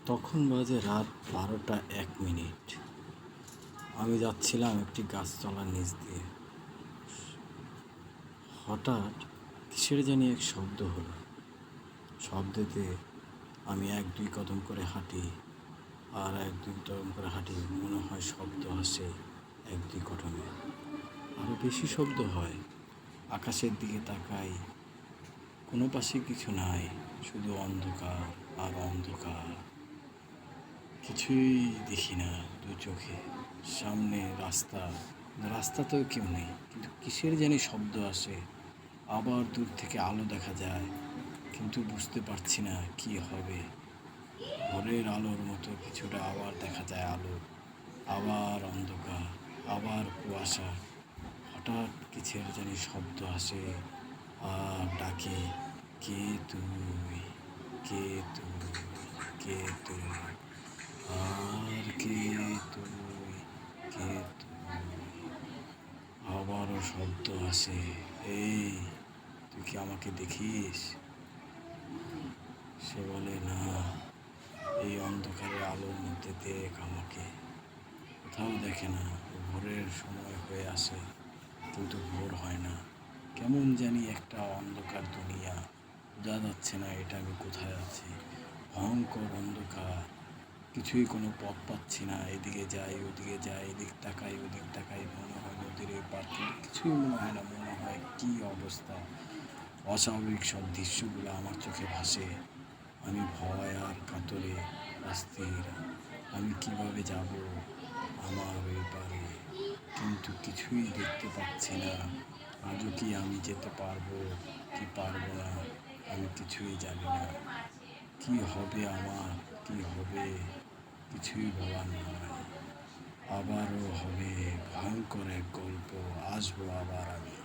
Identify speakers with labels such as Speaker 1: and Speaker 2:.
Speaker 1: তখন বাজে রাত 12টা 1 মিনিট। আমি যাচ্ছিলাম একটি গাছতলার নিচ দিয়ে। হঠাৎ কিসের জানি এক শব্দ হলো। শব্দেতে আমি 1-2 কদম করে হাঁটি, আর 1-2 কদম করে হাঁটি। মনে হয় শব্দ আসে 1-2 কদমে, আরও বেশি শব্দ হয়। আকাশের দিকে তাকাই, কোনো পাশে কিছু নাই, শুধু অন্ধকার আর অন্ধকার। কিছুই দেখি না দু চোখে। সামনে রাস্তাতেও কেউ নেই, কিন্তু কিসের জানি শব্দ আসে। আবার দূর থেকে আলো দেখা যায়, কিন্তু বুঝতে পারছি না কি হবে। ভোরের আলোর মতো কিছুটা আবার দেখা যায় আলো, আবার অন্ধকার, আবার কুয়াশা। হঠাৎ কিসের জানি শব্দ আসে আর ডাকে, কে তুই, কে তুই, কে তুই, আর কে তুই, কে তুই। আবারও শব্দ আসে, এই তুই কি আমাকে দেখিস? সে বলে, না, এই অন্ধকারের আলোর মধ্যে দেখ আমাকে। কোথাও দেখে না। ভোরের সময় হয়ে আসে, কিন্তু ভোর হয় না। কেমন জানি একটা অন্ধকার দুনিয়া, বোঝা যাচ্ছে না এটা আমি কোথায় আছি। ভয়ঙ্কর অন্ধকার, কিছুই কোনো পথ পাচ্ছি না। এদিকে যাই, ওদিকে যাই, এদিক তাকাই, ওদিক তাকাই, মনে হয় নদীর এপার, কিন্তু কিছুই মনে হয় না। মনে হয় কী অবস্থা, অস্বাভাবিক সব দৃশ্যগুলো আমার চোখে ভাসে। আমি ভয় আর কাতরে অস্থির। আমি কিভাবে যাব আমার ওই পারে, কিন্তু কিছুই দেখতে পাচ্ছি না। আজও কি আমি যেতে পারবো কি পারবো না, আমি কিছুই জানি না। কি হবে আমার, কি হবে, কিছুই বলার নয়। আবারও হবে ভয়ঙ্কর এক গল্প, আসবো আবার আমি।